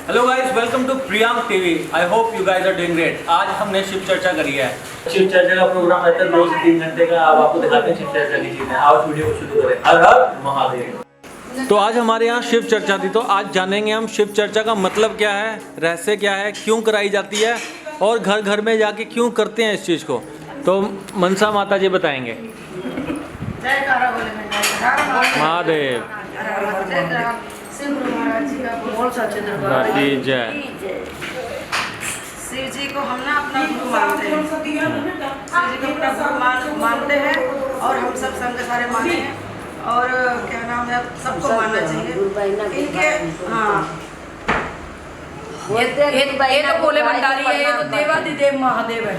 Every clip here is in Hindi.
Hello guys, welcome to Priyank TV. I hope you guys are doing great. आज हमने शिव चर्चा करी है। शिव चर्चा का प्रोग्राम रहता है 2 से 3 घंटे का। अब आपको दिखाते हैं शिव चर्चा की चीजें। आज वीडियो को शुरू करें। हर हर महादेव। तो आज हमारे यहाँ शिव चर्चा थी, तो आज जानेंगे हम शिव चर्चा का मतलब क्या है, रहस्य क्या है, क्यों कराई जाती है और घर घर में जाके क्यों करते हैं इस चीज़ को। तो मनसा माता जी बताएंगे। महादेव जय। शिव जी को हम ना अपना गुरु मानते हैं। शिव जी को अपना गुरु मानते हैं और हम सब संग सारे मानते हैं। और क्या नाम है, सबको मानना चाहिए इनके। हाँ, ये तो भोले भंडारी है, ये तो देवादिदेव महादेव है।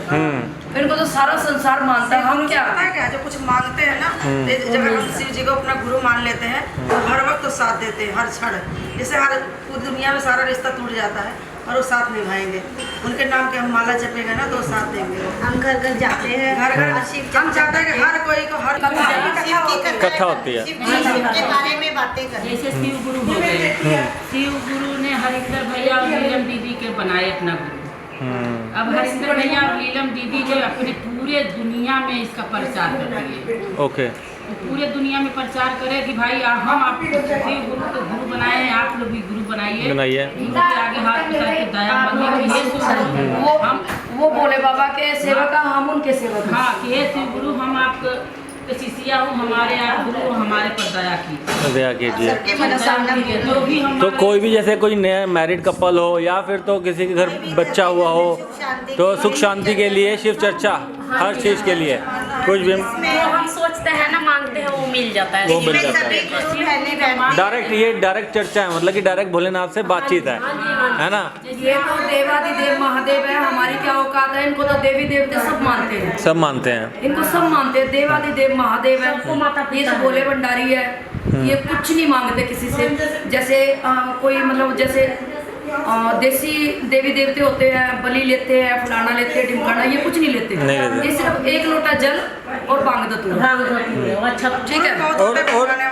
इनको तो सारा संसार मानता है। हम क्या है क्या, जो कुछ मांगते हैं ना, जब हम शिव जी को अपना गुरु मान लेते हैं तो हर वक्त तो साथ देते हैं, हर क्षण। जैसे हर पूरी दुनिया में सारा रिश्ता टूट जाता है और वो साथ निभाएंगे। उनके नाम के हम माला जपेंगे ना तो साथ देंगे। हम घर घर जाते हैं, घर घर हम चाहते हैं कि हर कोई को हर कथा होती है, के बारे में बातें करें। जैसे शिव गुरु हो गए, शिव गुरु ने हरिंदर भैया और नीलम दीदी के बनाए अपना गुरु। अब हरिंदर भैया और नीलम दीदी जो अपने पूरे दुनिया में इसका प्रचार कर रही है। ओके, पूरे दुनिया में प्रचार करे कि भाई हम आपको शिव गुरु को गुरु बनाए हैं, आप लोग भी गुरु बनाइए। उनके आगे हाथ पकड़ के दया मांगे। वो भोले बाबा के सेवक, हम उनके सेवक। हाँ, कि हे शिव गुरु, हम आपके शिष्या हूँ, हमारे आप गुरु हमारे पर दया कीजिए। जो भी हम तो कोई भी जैसे कोई नया मैरिड कपल हो या फिर तो किसी के घर बच्चा हुआ हो तो सुख शांति के लिए शिव चर्चा, हर चीज़ के लिए कुछ भी हम सोचते हैं ना, मांगते हैं, वो मिल जाता है। वो मिल जाता है। डायरेक्ट, ये डायरेक्ट चर्चा है, मतलब कि डायरेक्ट भोलेनाथ से बातचीत है ना। ये तो देवादिदेव महादेव है, हमारी क्या औकात है। इनको तो देवी देवते सब मानते हैं, सब मानते हैं, इनको सब मानते हैं। देवादिदेव महादेव है, ये तो भोले भंडारी है। ये कुछ नहीं मांगते किसी से। जैसे कोई मतलब जैसे देसी देवी देवते होते हैं, बलि लेते हैं, फलाना लेते हैं, ढिमकाना, ये कुछ नहीं लेते। ये सिर्फ एक लोटा जल और भांग धतूरा। अच्छा, ठीक है।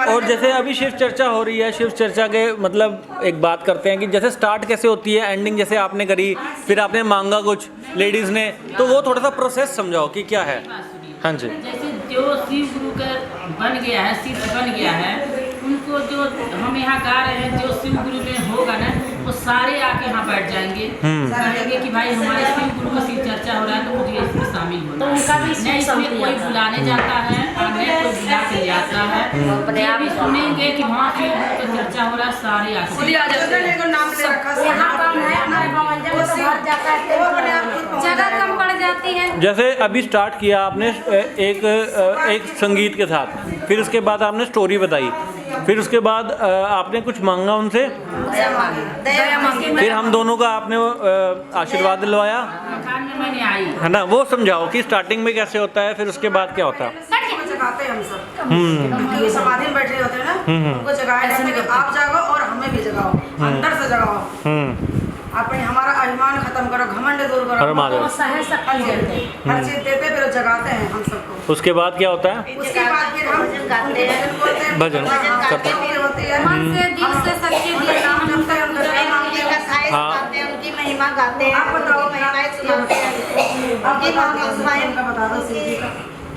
और जैसे अभी शिव चर्चा हो रही है, शिव चर्चा के मतलब एक बात करते हैं कि जैसे स्टार्ट कैसे होती है, एंडिंग जैसे आपने करी, फिर आपने मांगा कुछ लेडीज़ ने, तो वो थोड़ा सा प्रोसेस समझाओ कि क्या है। हाँ जी। जैसे जो शिव गुरु का बन गया है, शिष्य बन गया है, उनको जो हम यहाँ गा रहे हैं, जो शिव गुरु में होगा ना, वो सारे आके यहाँ बैठ जाएंगे, कहेंगे कि भाई हमारे शिव गुरु का शिव चर्चा हो रहा है तो मुझे इसमें शामिल होना। तो उनका भी नहीं इसमें कोई बुलाने जाता है और नहीं कोई बुला के जाता है। ये भी सुनेंगे कि वहाँ शिव गुरु का चर्चा हो रहा है, सारे आके आ जाते हैं। यहाँ कम है, हमारे भवन में तो भर जाता है, जगह कम पड़ जाती है। जैसे अभी स्टार्ट किया आपने एक संगीत के साथ, फिर उसके बाद आपने स्टोरी बताई, फिर उसके बाद आपने कुछ मांगा उनसे, फिर हम दोनों का आपने आशीर्वाद दिलवाया, मैंने आई है ना। वो समझाओ कि स्टार्टिंग में कैसे होता है, फिर उसके बाद क्या होता है। जगाते हैं हम सब, समाधि में बैठे होते हैं ना, उनको जगाया जाता है कि आप जागो और हमें भी जगाओ, अंदर से जगाओ। अपने हमारा अभिमान खत्म करो, घमंड दूर करो, हर चीज देते फिर जगाते हैं हम सबको। उसके बाद क्या होता है, उसके बाद फिर हम गाते हैं, भजन करते हैं। उनकी महिमा गाते हैं, महिमाएं सुनाते हैं। बता दो शिव जी का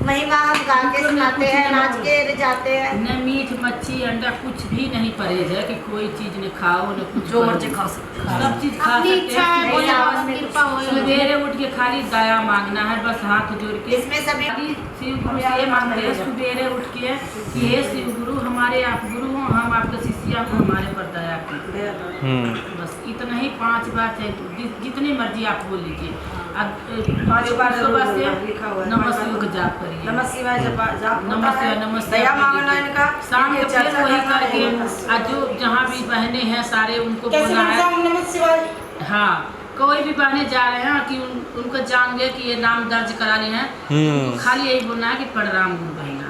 महिमा हम गा के सुनाते हैं, नाच के जाते हैं। न मीट मच्छी अंडा कुछ भी नहीं परहेज है कि कोई चीज न खाओ न कुछ, जो मर्जी खा सकते, सब चीज खा सकते हैं। सवेरे उठ के खाली दया मांगना है, बस हाथ जोड़ के। इसमें सभी शिव गुरु से मांगते हैं सवेरे उठ के कि हे शिव गुरु, हमारे आप गुरु हो, हम आपके शिष्या को, हमारे पर दया कीजिए। बस इतना ही 5 बार, चाहे जितनी मर्जी आप बोल लीजिए। 5 बार सुबह से नमः शिव का जाप करिए, नमः शिवाय जाप, नमः शिवाय, नमः शिवाय दया मांगना इनका। शाम के फिर वही करके आज जो जहाँ भी बहने हैं सारे उनको बोलना है। हाँ, कोई भी बहने जा रहे हैं कि उनको जान गए कि ये नाम दर्ज कराने हैं, उनको खाली यही बोलना है कि प्रणाम गुरु बहना,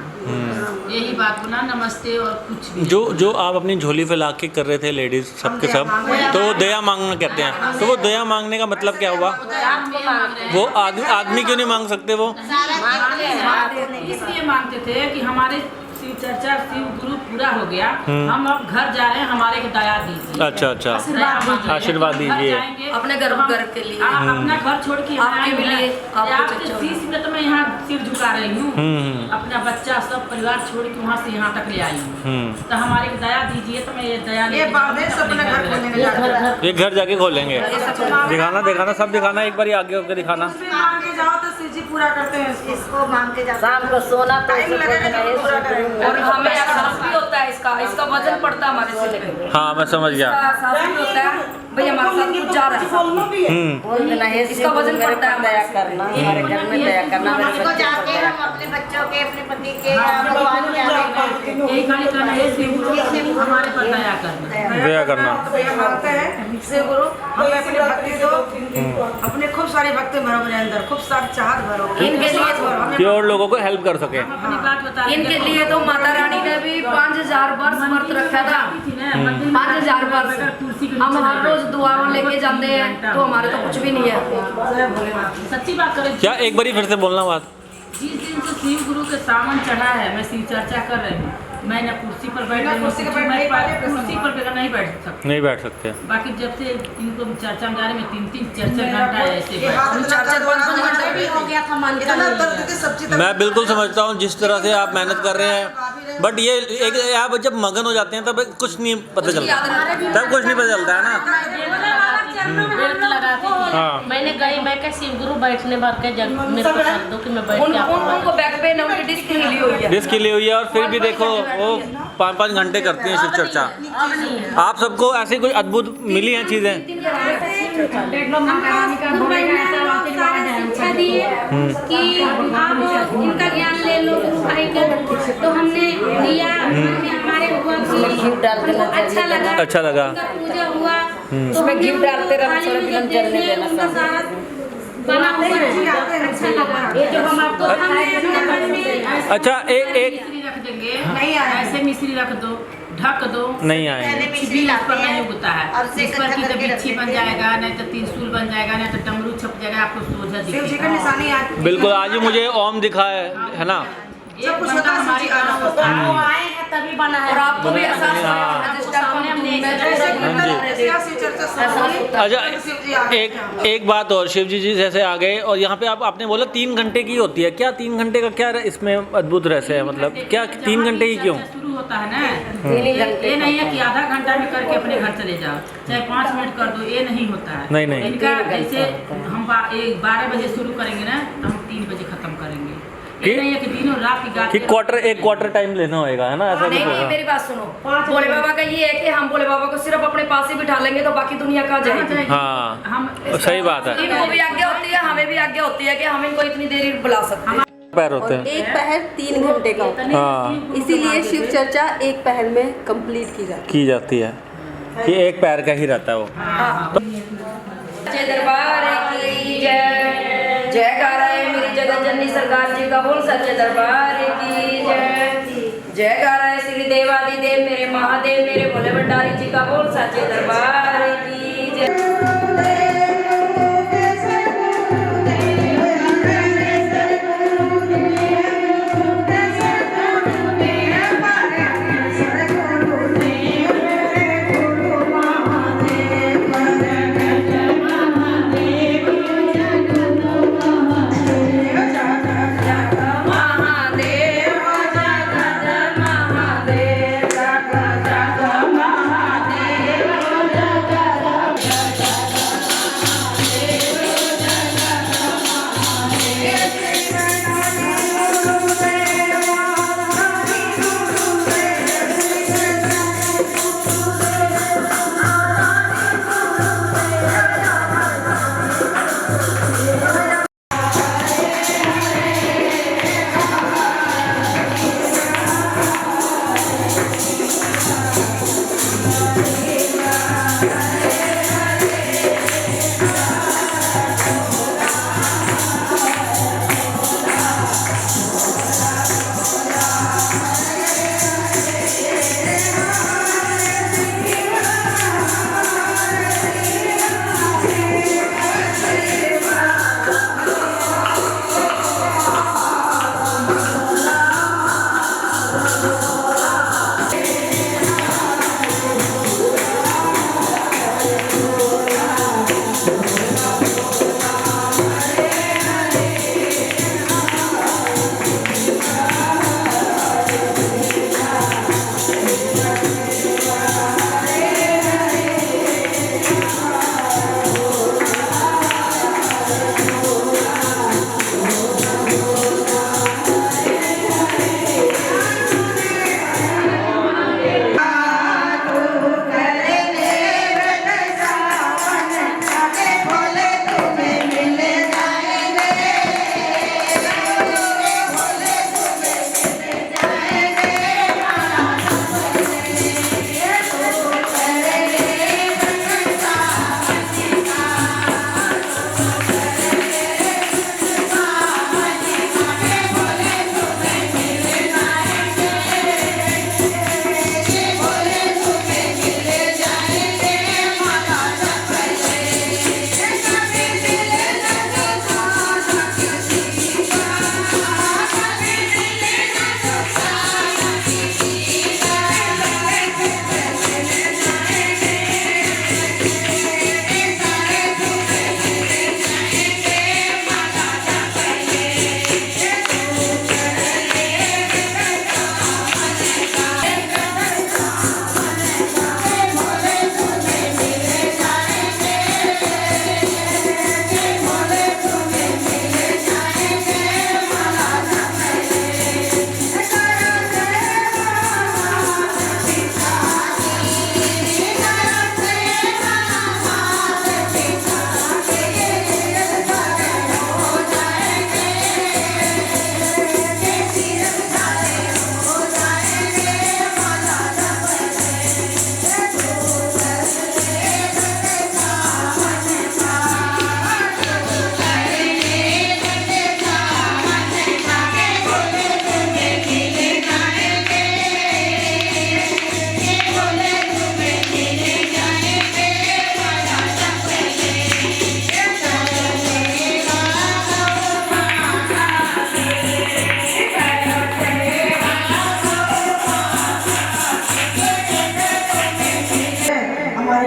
यही बात बोलना, नमस्ते और कुछ भी। जो आप अपनी झोली फैला के कर रहे थे लेडीज सबके सब, तो दया मांगना कहते हैं। तो वो दया मांगने का मतलब क्या हुआ, वो आदमी क्यों नहीं मांग सकते? वो इसलिए मांगते थे कि हमारे शिव शिव चर्चा शिव गुरु पूरा हो गया, हम अब घर जा रहे हैं, हमारे को दया दीजिए। अच्छा अच्छा, आशीर्वाद दीजिए अपने घर के लिए, आप अपना घर छोड़ के आपके यहाँ लिए, आए हैं। आपके 30 मिनट में यहाँ सिर झुका रही हूँ, अपना बच्चा सब परिवार छोड़ के वहाँ से यहाँ तक ले आई हूँ, तो हमारे को दया दीजिए। तो मैं ये दया एक घर जाके खोलेंगे, दिखाना दिखाना सब दिखाना, एक बार आगे होकर दिखाना। मांग के जाओ तो शिव जी पूरा करते हैं, इसको मांग के जाओ, शाम को सोना तो टाइम लगेगा तो पूरा करेंगे। और हमें एहसास भी होता है इसका वजन पड़ता है हमारे सिर पे। हाँ मैं समझ गया। एहसास भी होता है भाई हमारे साथ कुछ जा रहा है, इसका वजन पड़ता है दया करना, हमारे घर में दया करना। उसको जाके हम अपने बच्चों के, अपने पति के या भगवान के आगे एक खाली करना है, शिव गुरु हमारे पर दया करना, दया करना। मांगते हैं शिव गुरु हमें अपने भक्ति दो, अपने खूब सारे भक्ति भरो मेरे अंदर, खूब सारी चाहत भरो इनके लिए कि और लोगों को हेल्प कर सके। अपनी बात बता रहे इनके लिए तो माता रानी ने भी 5000 वर्ष व्रत रखा था, 5000 वर्ष। हम हर रोज दुआ लेके जाते हैं तो हमारे तो कुछ भी नहीं है। सच्ची बात करें, क्या एक बारी फिर से बोलना बात? जिस दिन से शिव गुरु के सावन चढ़ा है, मैं शिव चर्चा कर रही हूँ, मैं न कुर्सी पर बैठ रही हूँ, कुर्सी पर बगैर नहीं बैठ सकती, नहीं बैठ सकते। बाकी जब से इनको चर्चा में जा रहे, मैं 3-3 4-4 घंटा ऐसे बैठ। 4-5 घंटे भी हो गया था, मान के मैं बिल्कुल समझता हूँ जिस तरह से आप मेहनत कर रहे हैं, बट ये एक आप जब मगन हो जाते हैं तब कुछ नहीं पता चलता, तब कुछ नहीं पता चलता है ना। बेल्ट लगाती थी। हाँ। मैंने गई, मैं क्या शिव गुरु बैठने भर के जग मेरे को कर दो कि मैं बैठ के आपको उनको बैक पे ना उनकी डिस्क हिली हुई है। डिस्क ली हुई है और फिर भी देखो वो 5-5 घंटे करती हैं शिव चर्चा। आप सबको ऐसी कुछ अद्भुत मिली हैं चीजें? शिक्षा दिए कि आप इनका ज्ञान ले लो गुरु भाई का, तो हमने लिया, हमारे हुआ अच्छा लगा, अच्छा लगा। उनका पूजा हुआ, तो उसमें घी डालते रहना, थाली थोड़ा में बिलन जो जलने देते हैं, देना उनका सब। सारा बना हुआ अच्छा लगा। ये जो हम आपको तो हमने अपने घर में अच्छा एक मिश्री रख देंगे, ऐसे मिश्री रख दो, ढक दो, नहीं आएंगे। बिच्छी इस पर नहीं उगता है, इस पर की तो बिच्छी बन जाएगा, नहीं तो त्रिशूल बन जाएगा, नहीं तो डमरू छप जाएगा, आपको सोझा शिव जी का दिखेगा। निशानी आज बिल्कुल, आज ही मुझे ओम दिखा है ना। एक बंदा हमारी आना होता है, वो आए हैं तभी बना है। और आपको भी एहसास हाँ। होगा जिस टाइम सामने हमने जैसे कीर्तन शिव चर्चा शुरू हुई, अच्छा शिव जी आ गए। एक बात और, शिव जी जैसे आ गए और यहाँ पे आपने बोला 3 घंटे की होती है, क्या 3 घंटे का क्या इसमें अद्भुत रहस्य है? मतलब क्या 3 घंटे ही क्यों? शुरू होता है ना, ये नहीं है कि आधा घंटा में करके अपने घर चले जाओ, चाहे 5 मिनट कर दो, ये नहीं होता है। नहीं, नहीं। इनका जैसे हम 12 बजे शुरू करेंगे ना, तो हम 3 बजे खत्म करेंगे। ये नहीं है कि दिनों रात की गाते कि एक क्वार्टर टाइम लेना होगा, है ना? ऐसा नहीं नहीं, मेरी बात सुनो, भोले बाबा का ये है कि हम भोले बाबा को सिर्फ अपने पास ही बिठा लेंगे तो बाकी दुनिया कहाँ जाएगी। हाँ, हम सही बात है। इनको भी आज्ञा होती है, हमें भी आज्ञा होती है कि हम इनको इतनी देर बुला सकते हैं। पैर होते हैं। एक पहर 3 घंटे का होता है, हाँ, इसीलिए शिव चर्चा एक पहर में कंप्लीट की जाती है कि एक पैर का ही रहता है वो। जय दरबार की जय, जयकारा है मेरी जगत जननी सरकार जी का, बोल सच्चे दरबार की जय। जयकारा है श्री देवादिदेव मेरे महादेव मेरे भोले भंडारी जी का, बोल सच्चे दरबार की जय। महादेव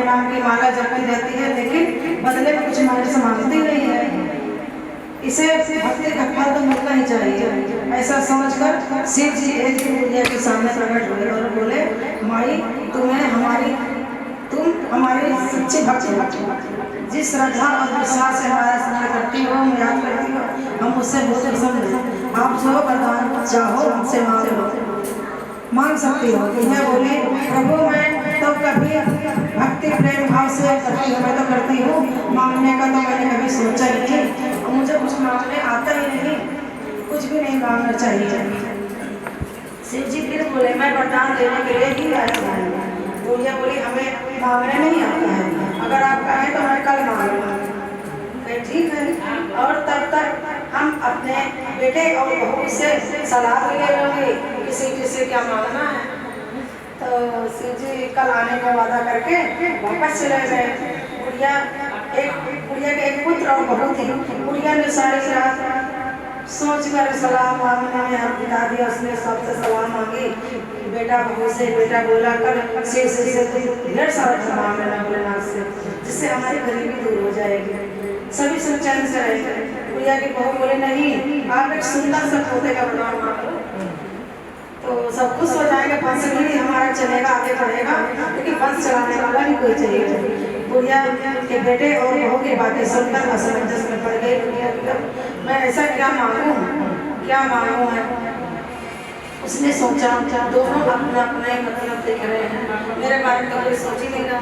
नाम की माला जपती रहती है, लेकिन बदले में कुछ हमारे से मांगती नहीं है। इसे भक्ति का फल तो मिलना ही चाहिए। ऐसा समझकर शिव जी एक दिन गुड़िया के सामने प्रकट हुए और बोले, माई तुम हमारी सच्ची भक्ति, जिस श्रद्धा और विश्वास से हमारा स्नान करती हो, याद करती हो, हम उससे बहुत प्रसन्न हैं। आप जो वरदान चाहो हमसे मांग सकती हो। मैं बोली, प्रभु मैं तो कभी भक्ति प्रेम भाव से करती हूँ, मैं तो करती हूँ, मांगने का तो मैंने कभी सोचा ही नहीं, और मुझे कुछ मांगने आता ही नहीं, कुछ भी नहीं मांगना चाहिए। शिव जी फिर बोले, मैं वरदान देने के लिए ही आई हूँ। गुड़िया बोली, हमें मांगने नहीं आता है, अगर आप कहें तो मैं कल मांग लूँगी। ठीक है, और तब तक हम अपने बेटे और बहू से सलाह ले लेंगे किसी क्या मांगना है। तो शिव जी कल आने का वादा करके वापस चले गए। गुड़िया के एक पुत्र और बहू थी। गुड़िया ने सारी रात सोच कर सलाह मांगने में हम बिता दिया। उसने सबसे सलाह मांगी, बेटा बहू से। बेटा बोला, कल शिव से ढेर सारा मांग लेना भोलेनाथ से, जिससे हमारी गरीबी दूर हो जाएगी, सभी सुचैन से रहेंगे। गुड़िया की बहू बोले, नहीं आप एक सुंदर सा पोते का वरदान मांगो तो सब खुश हो जाएंगे, वंश भी हमारा चलेगा, आगे बढ़ेगा, लेकिन वंश चलाने वाला भी कोई चाहिए। गुड़िया के बेटे और बहू की बातें सुनकर असमंजस में पड़ गई। गुड़िया मैं ऐसा क्या मांगू है। उसने सोचा, दोनों अपना अपने मतलब देख रहे हैं, मेरे बारे में तो कोई सोच ही नहीं रहा।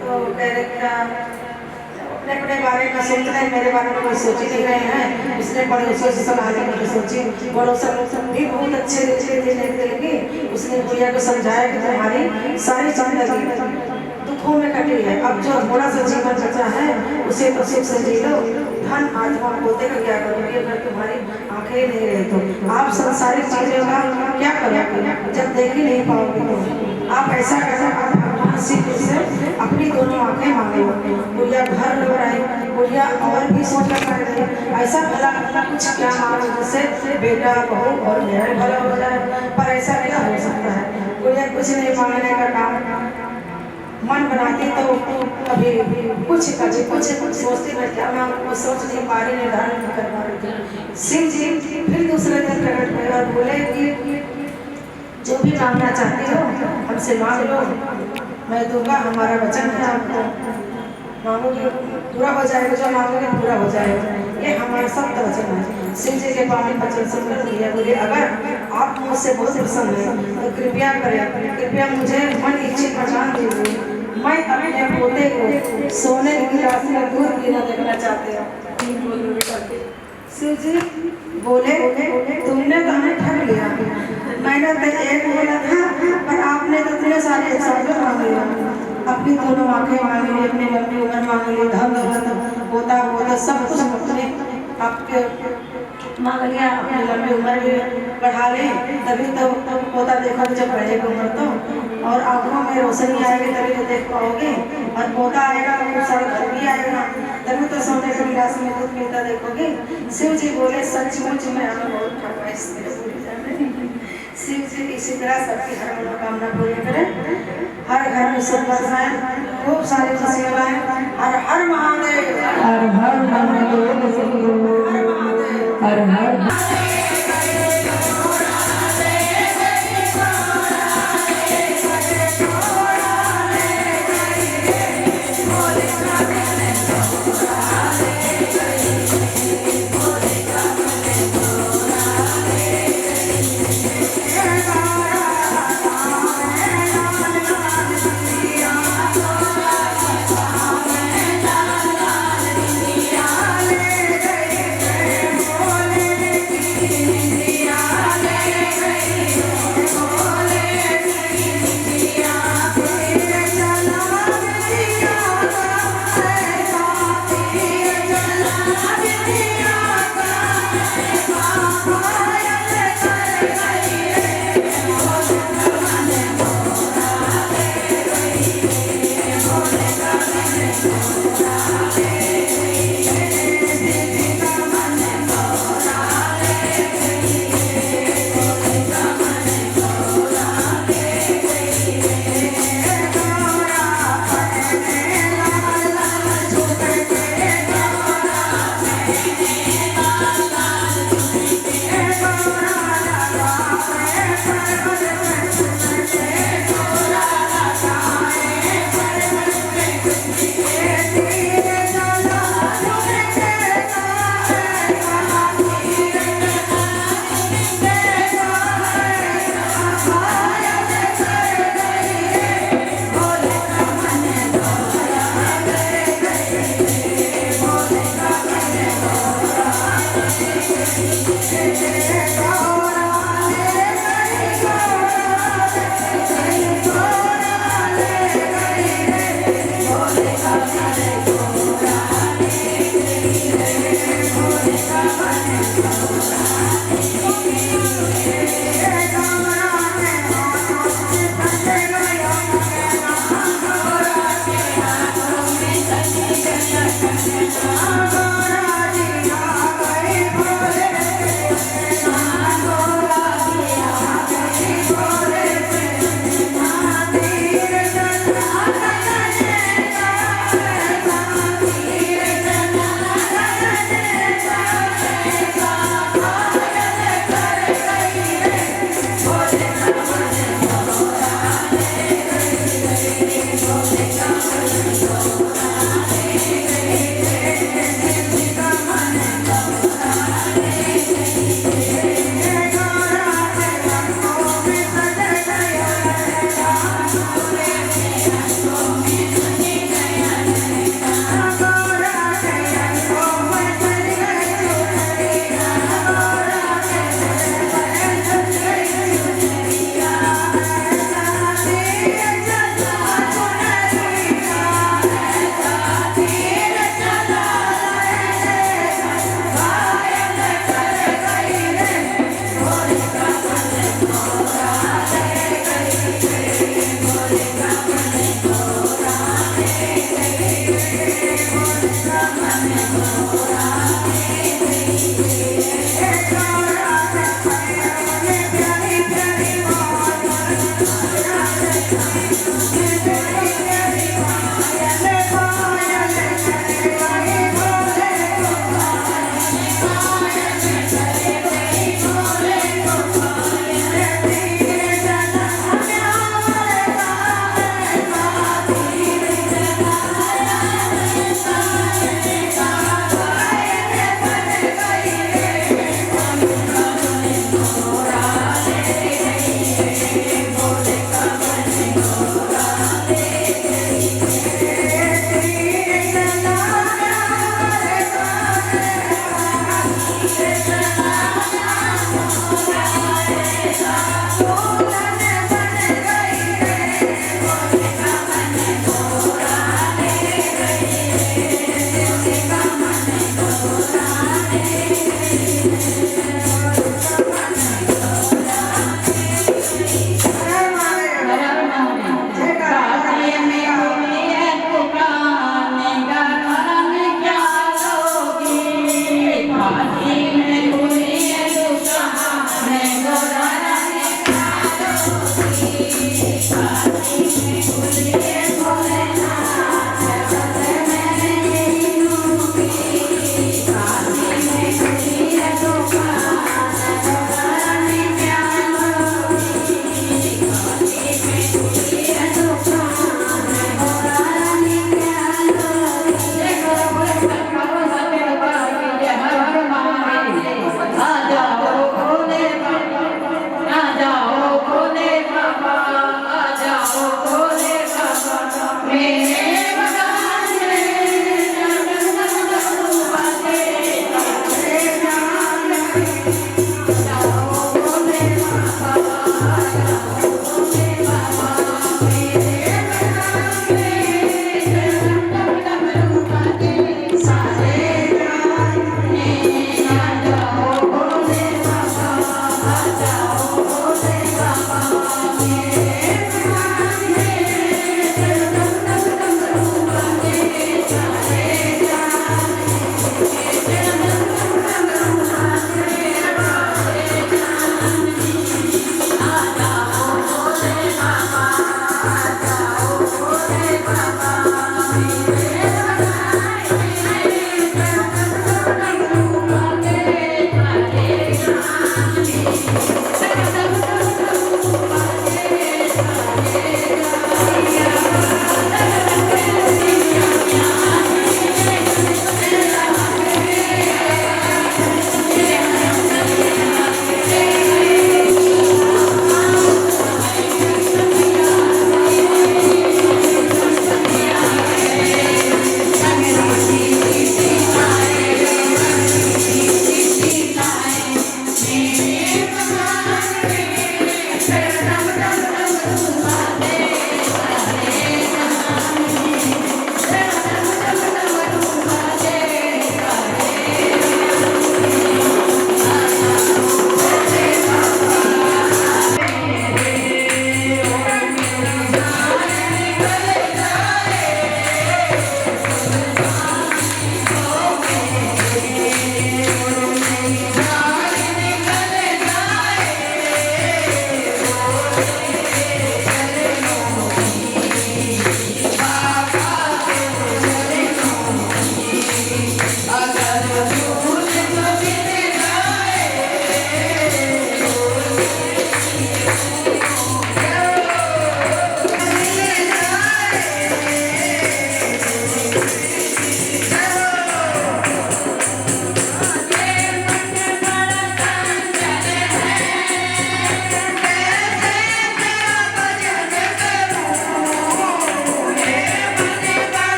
तो कह रहे क्या अपने बारे में सोच रहे हैं, मेरे बारे में कोई सोच ही नहीं रहे हैं। उसने पड़ोसियों से सलाह लेने की सोची। पड़ोसन भी बहुत अच्छे लगे। उसने गुड़िया को समझाया कि तुम्हारी सारी जिंदगी दुखों में कटी है, अब जो थोड़ा सा जीवन बचा है उसे तो सुख से जी लो। धन आत्मा पोते का क्या करोगे अगर तुम्हारी आंखें नहीं रहे तो? आप संसारिक चीजों का क्या करोगे जब देख ही नहीं पाओगे? तो आप ऐसा करो, शिव से अपनी दोनों आंखें मांगे। गुड़िया घर लग रही। गुड़िया और भी सोच कर रही, ऐसा भला कुछ क्या मांगो जिससे बेटा बहू और मेरा भला हो जाए, पर ऐसा क्या हो सकता है? गुड़िया कुछ नहीं मांगने का काम मन बनाती तो कभी कुछ सोचती मैं क्या मांगू, सोच नहीं पा रही, निर्धारण नहीं कर पा रही। शिव जी फिर दूसरे दिन प्रकट हुए और बोले कि जो भी मांगना चाहती हो हमसे मांग लो, मैं दूंगा, हमारा वचन है आपको। मांगोगे पूरा हो जाएगा, जो मांगोगे पूरा हो जाएगा, ये हमारा सख्त वचन है। शिव जी के पावन वचन सुनकर गुड़िया बोली, अगर आप मुझसे बहुत प्रसन्न हैं तो कृपया करें, कृपया मुझे मन इच्छित वरदान दीजिए। मैं अपने पोते को सोने की राशि में दूध पीना देखना चाहते हो। शिव जी बोले, तुमने तो हमें ठग लिया, मैंने तो एक बोला था पर आपने तो इतने सारे शब्द मांग लिया। अपनी दोनों आंखें मांग ली, अपनी लंबी उम्र मांग ली, धन होता सब कुछ अपने आपके मांग लिया, अपनी लंबी उम्र भी बढ़ा ली, तभी तो पोता देखोगे जब बढ़ेगी उम्र तो, और आंखों में रोशनी आएगी तभी तो देख पाओगे, और पोता आएगा तो खूब सारा धन भी आएगा, तभी तो सोने के गिलास में दूध पीता देखोगे। शिव जी बोले, सचमुच में हमें बहुत ठगा इसलिए पूरी जाने। शिव जी इसी तरह सबकी हर मनोकामना पूरी करें, हर घर में सुख बरसाएं, खूब सारी खुशियां लाएं। हर महादेव, हर महादेव, हर हर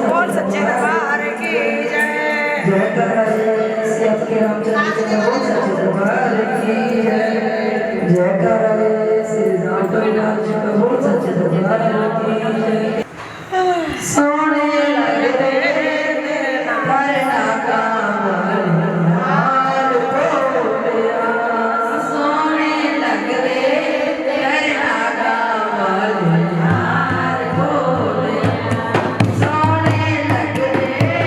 बोल सच्चे दरबार की जय। सोने लगते करना काम हार खोलिया, सोने लगते करना काम हार खोलिया, सोने लगते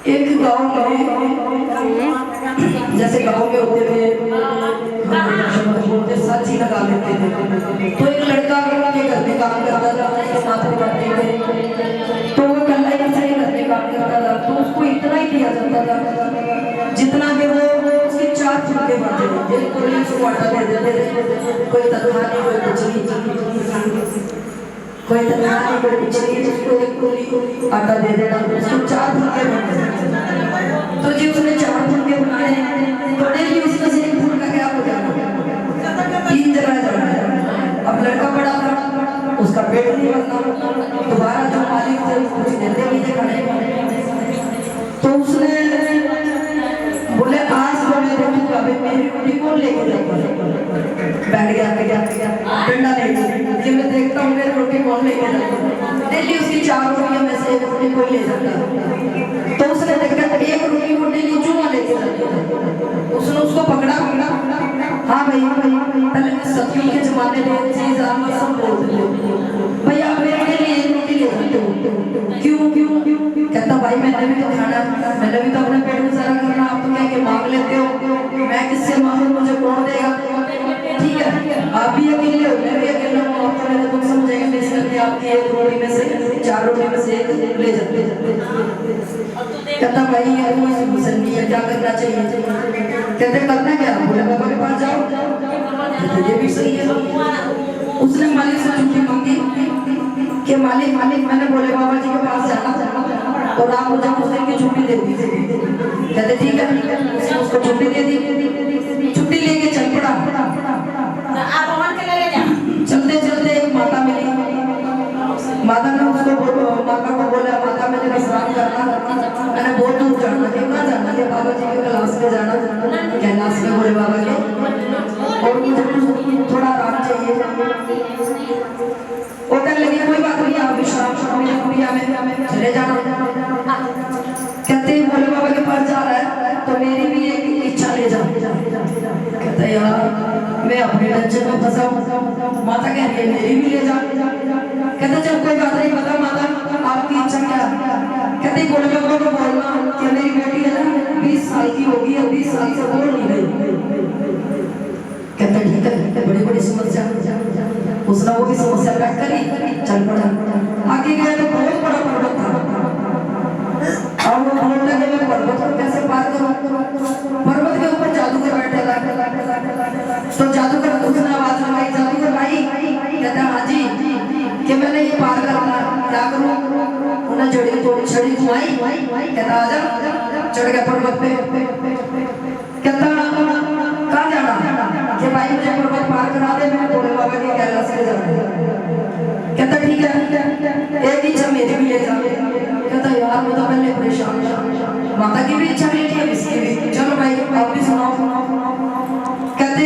एक गांव में जैसे गांव में होते थे बोलते साची लगा देते थे, तो एक लड़का के घर में काम करता था, उसके माथे पड़ते थे, तो वो कल्ला ही से घर में काम करता था, तो उसको इतना ही दिया जाता था जितना कि वो उसके 4 फुलके बनते थे। कोई उसको आटा दे देते थे, कोई तनख्वाह नहीं, कोई कुछ नहीं, कोई तनख्वाह नहीं, कोई कुछ नहीं, उसको एक कोली आटा दे देना, उसको 4 फुलके बनते थे। तो जी उसने 4 फुलके बनाए, तो डेली उसमें से एक फुलका क्या हो जाता, 3 जगह जाना। अब लड़का बड़ा था, उसका पेट नहीं भरता, दोबारा जो मालिक थे कुछ देते भी थे खाने को, तो उसने बोले आज तो मैं देखूंगा भाई मेरी रोटी कौन लेके जाएगा। बैठ गया डंडा लेके, ये मैं देखता हूँ मेरी रोटी कौन लेके जाएगा। डेली उसकी 4 रोटियों में से एक रोटी कोई ले जाता, तो उसने देखा एक रोटी वो डेली चूमा लेके जाता। उसने उसको पकड़ा, हाँ भाई पहले सतियों के जमाने में चीज आप सब बोलते थे भाई आप मेरे लिए एक रोटी ले सकते हो, क्यों? कहता भाई मैंने भी तो खाना, मैंने भी तो अपने पेट गुजारा करना, आप तो क्या के मांग लेते हो, मैं किससे मांगू, मुझे कौन देगा? ठीक है आप भी अकेले हो, मैं भी अकेला हूँ, आप तो मेरे दुख समझेंगे, मैं इसलिए आपकी एक रोटी में से 4 रोटी में से एक ले जाते। कहता भाई ये कोई सॉल्यूशन नहीं है, क्या करना चाहिए? कहते करना क्या? बोले बाबा के पास जाओ। ये भी सही है। उसने मालिक से छुट्टी मांगी कि मालिक मैंने बोले बाबा जी के पास जाना और आप मुझे कुछ दिन की छुट्टी दे दीजिए। कहते ठीक है, उसने उसको छुट्टी दे दी, छुट्टी लेके चल पड़ा। चलते चलते एक माता मिली, माता ने उसको माता को बोला माता मुझे विश्राम करना, मैंने बहुत दूर जाना है, कहाँ जाना है? बाबा जी के क्लास में जाना, कैलाश में बोले बाबा के, और मुझे थोड़ा आराम चाहिए। वो कहने लगी कोई बात नहीं, आप विश्राम कुटिया में चले जाना। कहते बोले बाबा के पास जा रहा है तो मेरी भी एक इच्छा ले जा। कहते यार मैं अपने टेंशन में फंसा हूँ, माता कह रही है मेरी भी ले जा। कहते चल कोई बात नहीं, बता माता आपकी इच्छा क्या? कहते बोले बाबा को बोलना कि मेरी बेटी है ना 20 साल की होगी, 20 साल से बोल नहीं रही। कहते ठीक है, बड़ी बड़ी समस्या, उसने वो भी समस्या पैक करी, चल पड़ा। आगे गया तो बहुत बड़ा पर्वत था, और वो बोलने लगे मैं पर्वत को कैसे पार करूं? पर्वत के ऊपर जादूगर बैठे था, तो जादूगर उसने आवाज लगाई, जादूगर भाई। कहता हाँ जी, कि मैंने ये पार करना, क्या करूं? उन्हें छड़ी घुमाई, कहता आजा, चढ़ गया पर्वत पे। कहता कहाँ जाना? कि भाई मुझे पर्वत पार करा दे, मैं भोले बाबा के कैलाश में जाना। कहता ठीक है, एक इच्छा मेरी भी ले जा। कहता यार मैं तो पहले परेशान था, माता की भी इच्छा नहीं थी, अब इसकी भी, चलो भाई आप भी सुनाओ। कहते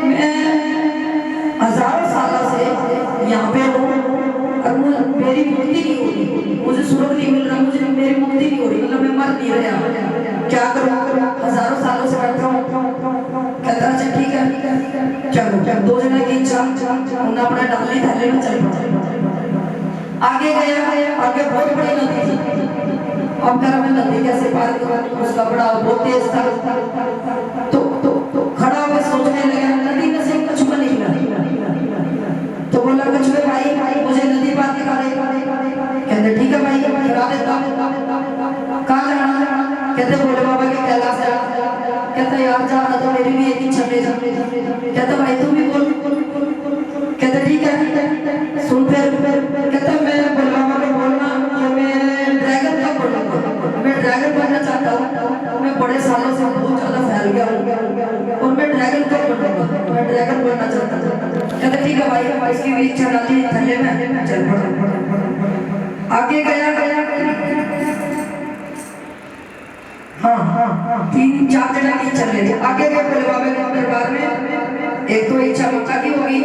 मैं हजारों सालों से यहाँ पे हूँ और मेरी मुक्ति नहीं हो रही, मुझे स्वर्ग नहीं मिल रहा, मुझे मेरी मुक्ति नहीं हो रही, मतलब मैं मर नहीं रहा, क्या करूँ? हजारों सालों से बैठा हूँ। कहता अच्छा ठीक है, चलो 2 जने की इच्छा, उन्होंने अपना डाली थैले में चल पड़ा। आगे गया, आगे बहुत बड़ी नदी थी, अब कह रहा मैं नदी कैसे पार करूँ? उसका बड़ा बहुत तेज था, तो खड़ा होकर सोचने लगा, नदी में से कछुआ निकला, तो बोला कछुए भाई मुझे नदी पार करा दे। कहते ठीक है भाई करा देता। कहाँ जाना? कहते बोले बाबा के कैलाश जाना। कहता यार जाना तो मेरी भी एक इच्छा ले जा। कहता भाई तू भी बोल। कहते ठीक है सुन फिर। कहता मैं बोले बाबा को बोलना कि मैं ड्रैगन का बनूंगा, मैं ड्रैगन बनना चाहता हूँ, मैं बड़े सालों से बहुत ज्यादा फैल गया हूँ और मैं ड्रैगन का बनूंगा, मैं ड्रैगन बनना चाहता हूँ। कहते ठीक है भाई, इसकी भी इच्छा डाली थैले में, चल पड़ा। आगे गया, हाँ 3-4 जने की इच्छा ले ली। आगे गए भोले बाबा के दरबार में, एक तो इच्छा माता की होगी,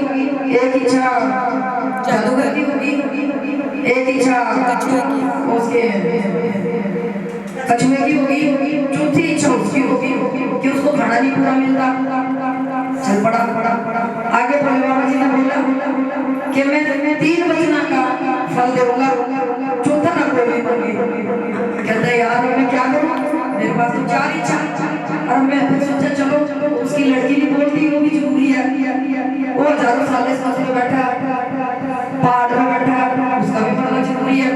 एक इच्छा जादूगर की होगी, एक इच्छा उसके कछुए की होगी, चौथी इच्छा उसकी होगी कि उसको खाना नहीं पूरा मिलता। चल पड़ा। आगे कि मैं 3 वचना का फल दूंगा, चौथा ना कोई भी मांगे। कहता यार मैं क्या करूं, मेरे पास तो 4 इच्छा। और मैं फिर सोचा चलो उसकी लड़की भी बोलती वो भी जरूरी है, वो हजारों साल इस में बैठा पहाड़ में बैठा, उसका भी मरना जरूरी है।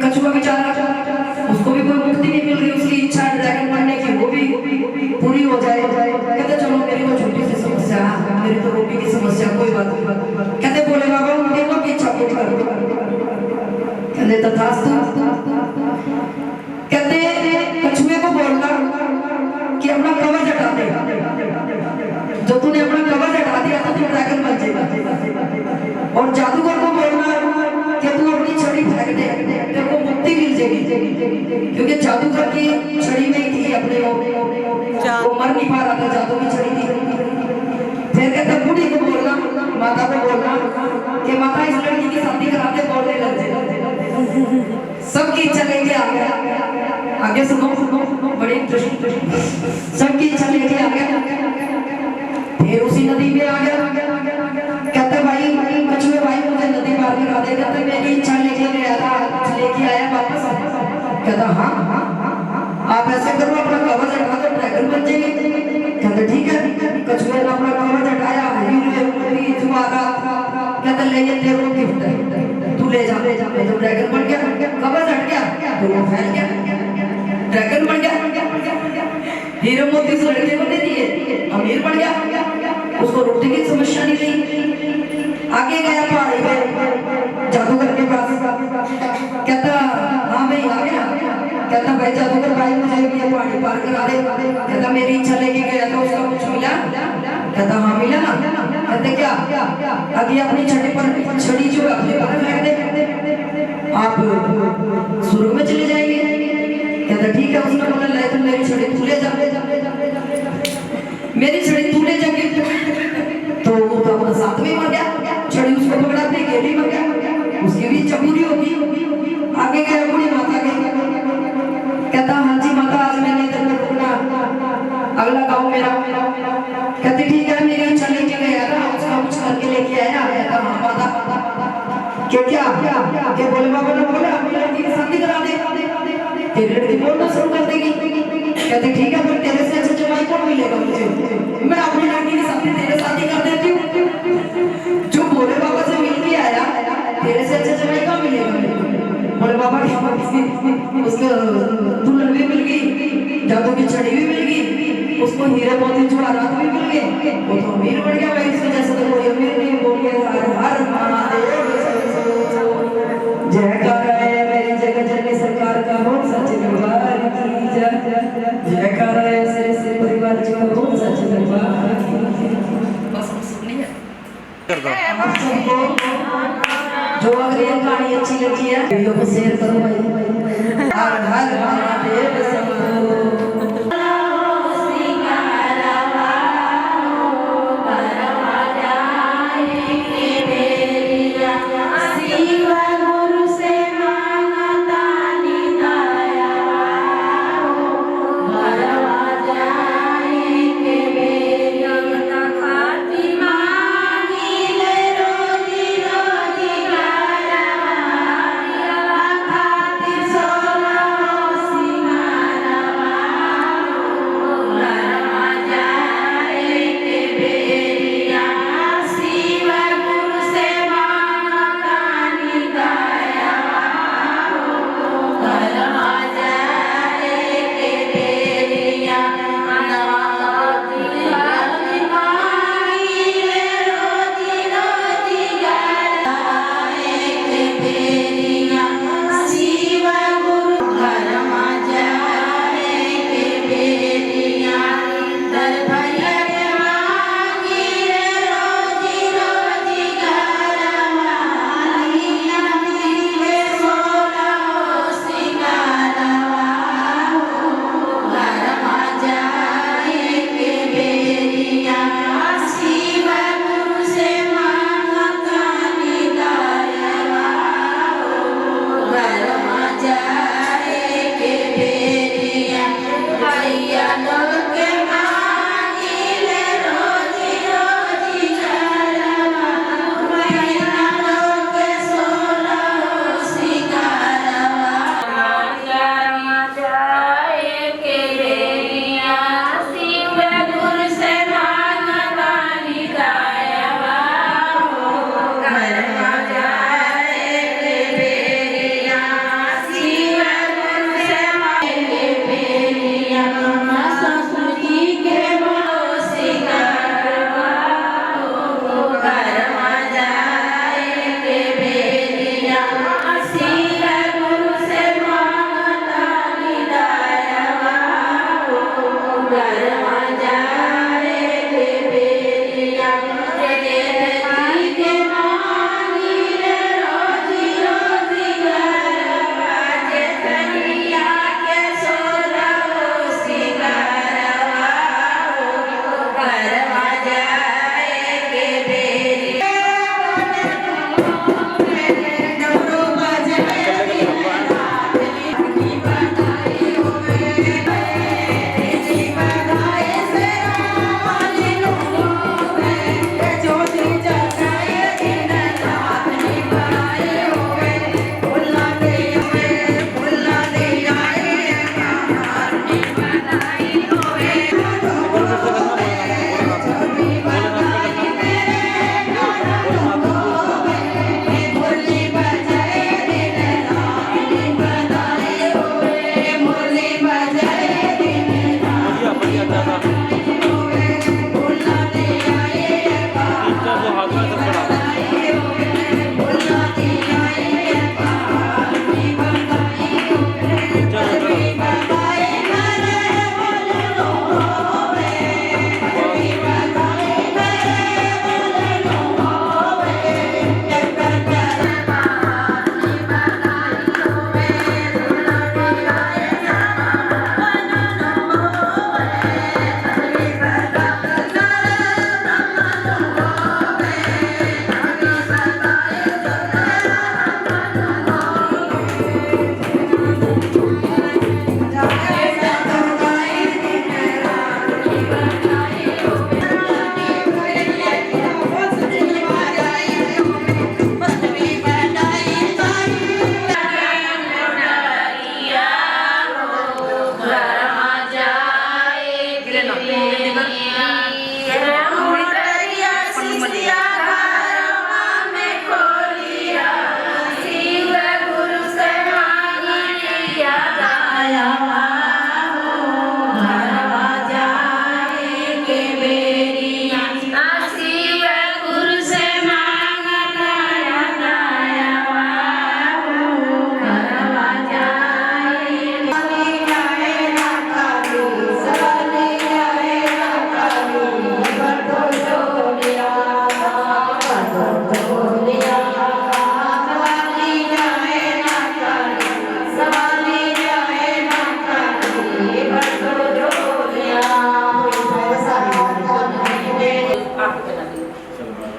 कछुआ बेचारा, उसको भी कोई मुक्ति नहीं मिल रही, उसकी इच्छा ड्रैगन बनने की वो भी पूरी हो जाए। कहते चलो मेरी तो छोटी सी समस्या, मेरी तो रोटी की समस्या, कोई बात नहीं। कहते बोले बाबा उन तीनों की इच्छा पूरी कर दो। कहते तथास्तु। कहते कछुए को बोलना कि अपना कवच हटा दे, जो तूने अपना कवच हटा दिया तो तू ड्रैगन बन जाएगा। और जादूगर को बोलना कि तू अपनी छड़ी फेंक दे, तेरे को मुक्ति मिल जाएगी, क्योंकि जादूगर की छड़ी में ही थी अपने वो मर नहीं पा रहा था, जादू की छड़ी थी। फिर कहते बूढ़ी को बोलना, माता को बोलना कि माता इस लड़की की शादी करा दे, बोलने लग जाए। सबकी इच्छा लेके आ गया, आगे सुनो बड़ी इंटरेस्टिंग, सबकी इच्छा लेके आ गया। फिर उसी नदी में आ गया। कहते भाई कछुए भाई मुझे नदी पार करा दे। कहते मेरी इच्छा लेके गया था, लेके आया वापस। कहता हाँ आप ऐसे करो, अपना कवच हटा दो, ड्रैगन बन जाएंगे। कहते ठीक है। कछुए ने अपना कवच हटाया, कहते ले ये तेरे को गिफ्ट है, तू ले जा। तो ड्रैगन बन गया, कवच हट गया तो वो फैल गया, ड्रैगन बन गया। हीरो मोती से लड़के को दे दिए, अमीर बन गया, उसको रोटी की समस्या नहीं रही। आगे गया पहाड़ी पे जादूगर के पास, कहता हाँ भाई आ गया। कहता भाई जादूगर भाई मुझे ये पहाड़ी पार करा दे। कहता मेरी इच्छा लेके गया तो उसका कुछ मिला? कहता हाँ मिला ना। कहते क्या? आगे अपनी छड़ी पर छड़ी जो अपने पर फेंक दे, आप शुरू में चले जाएंगे। कहता ठीक है। उसने बोला ले तुम मेरी छड़ी तू ले जा, मेरी छड़ी तू ले जा। तो वो तो अपना साथ में मर गया, छड़ी उसको पकड़ाते गेली मर गया, उसकी भी इच्छा पूरी होगी। आगे गया बूढ़ी माता के, कहता हाँ जी माता आज मैंने इधर पर रुकना, अगला गाँव मेरा। कहते ठीक है, मेरी इच्छा लेके गया ना, उसका कुछ करके लेके आया। कहता हाँ माता क्या क्या बोले बाबा ने बोला अपनी लड़की की शादी करा दे, तेरी लड़की बोलना शुरू कर देगी। कहते ठीक है, फिर तेरे से अच्छा जमाई कौन मिलेगा मुझे, मैं अपनी लड़की की शादी तेरे साथ ही कर देती हूँ। जो बोले बाबा से मिल के आया, तेरे से अच्छा जमाई कौन मिलेगा? बोले बाबा उसको दुल्हन भी मिल गई, जादू की छड़ी भी मिल गई, उसको हीरे मोती जवाहरात भी मिल गए, वो तो अमीर बन गया। भाई इस वजह से तो कोई अमीर नहीं बोल गया हर हर महादेव। जयकारा है मेरी जगह जननी सरकार का हो, सच्चे दरबार की जय। जयकारा है श्री श्री परिवार जी का हो, सच्चे दरबार की। बस सुननी है जो अगर ये कहानी अच्छी लगी है वीडियो को शेयर करो भाई। हर हर महादेव शंभो।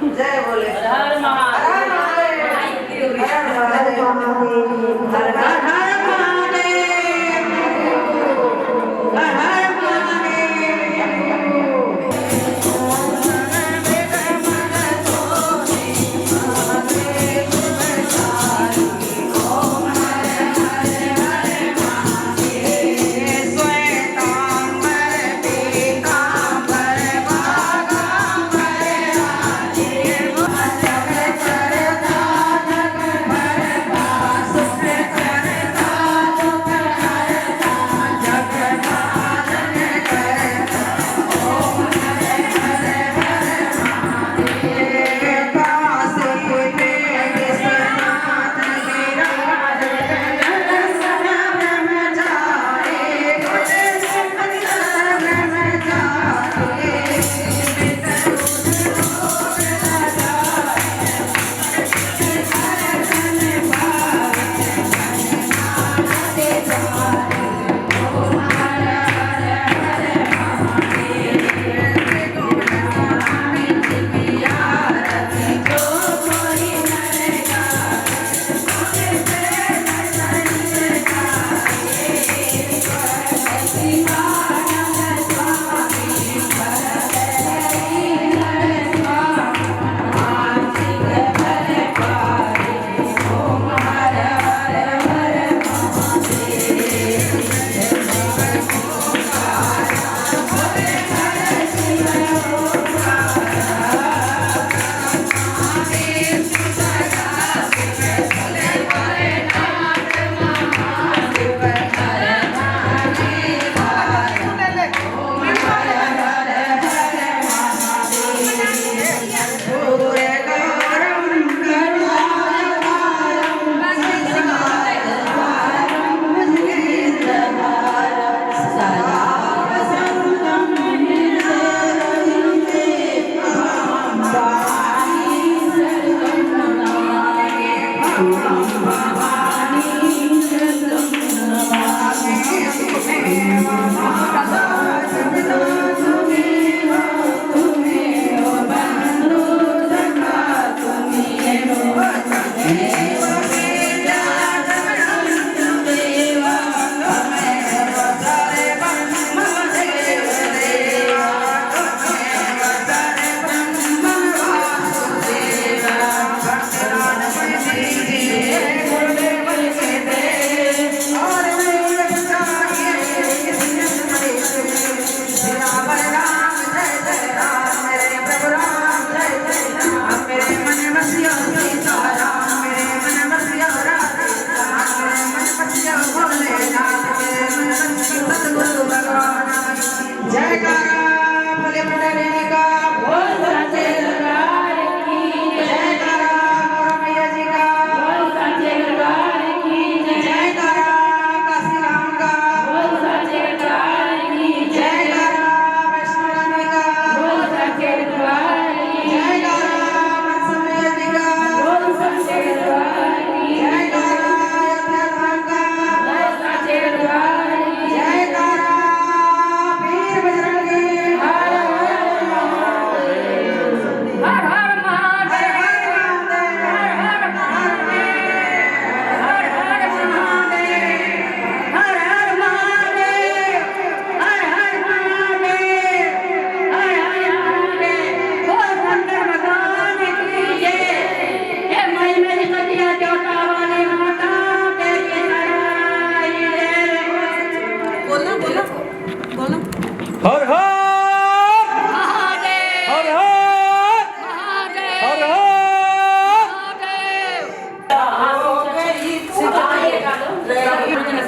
जय बोले हर महादेव। हर हर हर हर हर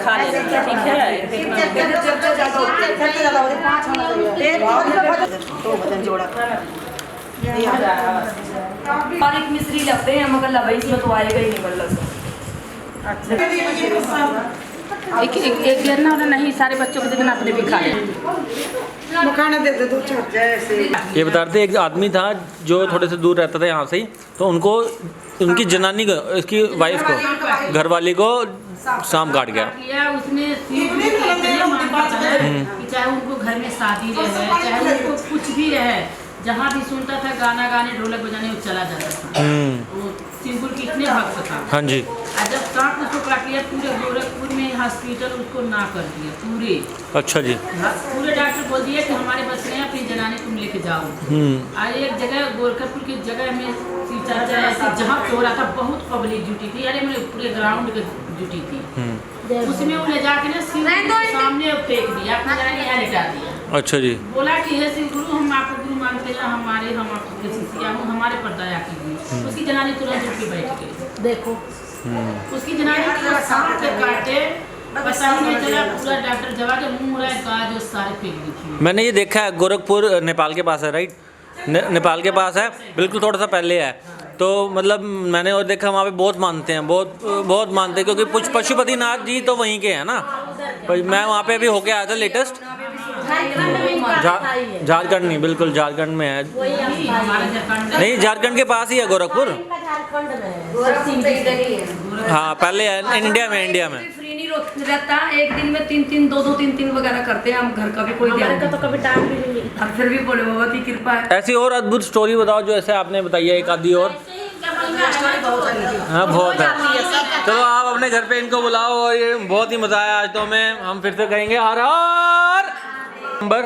खा लेते ठीक है। और एक मिस्री लगते हैं मगर लबई इसमें तो आएगा ही नहीं बल्ला एक गिरना और नहीं सारे बच्चों को देना अपने भी खा ले। खाना दे दे दो जैसे ये बता रहे थे एक आदमी था जो थोड़े से दूर रहता था यहाँ से ही, तो उनको उनकी जनानी को इसकी वाइफ को घरवाली को सांप काट गया। उसमें कि चाहे उनको घर में शादी रहे चाहे उनको कुछ भी रहे जहाँ भी सुनता था गाना गाने ढोलक बजाने वो चला जाता था। वो सिंपुल के इतने भक्त था। हाँ जी। और जब सांप उसको काट लिया पूरे गोरखपुर में हॉस्पिटल उसको ना कर दिया पूरे। अच्छा जी। पूरे डॉक्टर बोल दिए कि हमारे बस में अपनी जनानी तुम लेके जाओ। और एक जगह गोरखपुर की जगह में शिव चर्चा ऐसे जहाँ पे हो रहा था बहुत पब्लिक जुटी थी, अरे मेरे पूरे ग्राउंड के जुटी थी। उसमें वो ले जाके ना शिव के सामने फेंक दिया, अपनी जनानी यहाँ लिटा दिया। अच्छा जी। बोला कि हे शिव गुरु हम आपको गुरु मानते हैं, हम आपके शिष्या हूँ, हमारे पर दया कीजिए। उसकी जनानी तुरंत उठ के बैठ गई। देखो उसकी जनानी तुरंत सांप के काटे पता ही नहीं चला, पूरा डॉक्टर जवा के मुँह मुड़ा गाज जो सारे फेंक दी थी। मैंने ये देखा है, गोरखपुर नेपाल के पास है राइट? नेपाल के पास है, बिल्कुल थोड़ा सा पहले है। तो मतलब मैंने और देखा वहाँ पे बहुत मानते हैं, बहुत मानते हैं, क्योंकि पशुपतिनाथ जी तो वहीं के हैं ना। मैं वहाँ पे अभी होके आया था लेटेस्ट। झारखंड नहीं, बिल्कुल झारखंड में है। नहीं, झारखंड के पास ही है गोरखपुर। हाँ पहले है इंडिया में। फ्री नहीं रहता, एक दिन में 3 2 वगैरह करते हैं हम। घर का भी कोई तो कभी डांट भी नहीं मिली, और फिर भी बोले बहुत ही कृपा है। ऐसी और अद्भुत स्टोरी बताओ जो ऐसे आपने बताई है, एक आधी और। हाँ बहुत है। चलो आप अपने घर पे इनको बुलाओ, और ये बहुत ही मजा आया आज तो हम फिर से कहेंगे हर हर नंबर।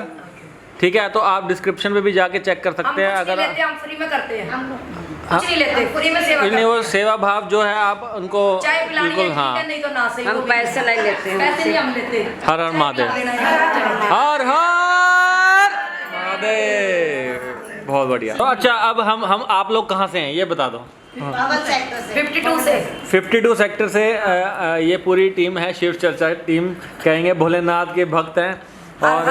ठीक है, तो आप डिस्क्रिप्शन पे भी जाके चेक कर सकते हैं। अगर हम फ्री में करते हैं, कुछ नहीं लेते, फ्री में सेवा नहीं, वो सेवा भाव जो है आप उनको बिल्कुल। हाँ नहीं तो ना सही, हम पैसे नहीं लेते हैं, पैसे नहीं हम लेते। हर हर महादेव, हर हर महादेव। बहुत बढ़िया। तो अच्छा, अब हम आप लोग कहाँ से हैं ये बता दो। 52 सेक्टर से ये पूरी टीम है, शिव चर्चा टीम कहेंगे। भोलेनाथ के भक्त हैं और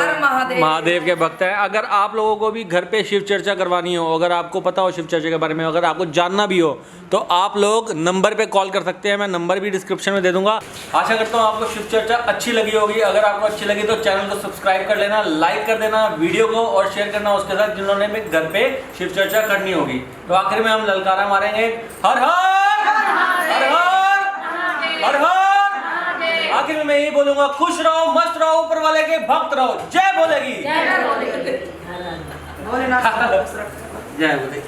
महादेव के भक्त हैं। अगर आप लोगों को भी घर पे शिव चर्चा करवानी हो, अगर आपको पता हो शिव चर्चा के बारे में, अगर आपको जानना भी हो, तो आप लोग नंबर पे कॉल कर सकते हैं। मैं नंबर भी डिस्क्रिप्शन में दे दूंगा। आशा करता हूँ आपको शिव चर्चा अच्छी लगी होगी। अगर आपको अच्छी लगी तो चैनल को सब्सक्राइब कर लेना, लाइक कर देना वीडियो को, और शेयर करना उसके साथ जिन्होंने भी घर पे शिव चर्चा करनी होगी। तो आखिर में हम ललकारा मारेंगे, हर हर हर हर हर। आखिर में मैं यही बोलूंगा, खुश रहो, मस्त रहो, ऊपर वाले के भक्त रहो। जय बोलेगी, जय बोलेगी। जय बोलेगी।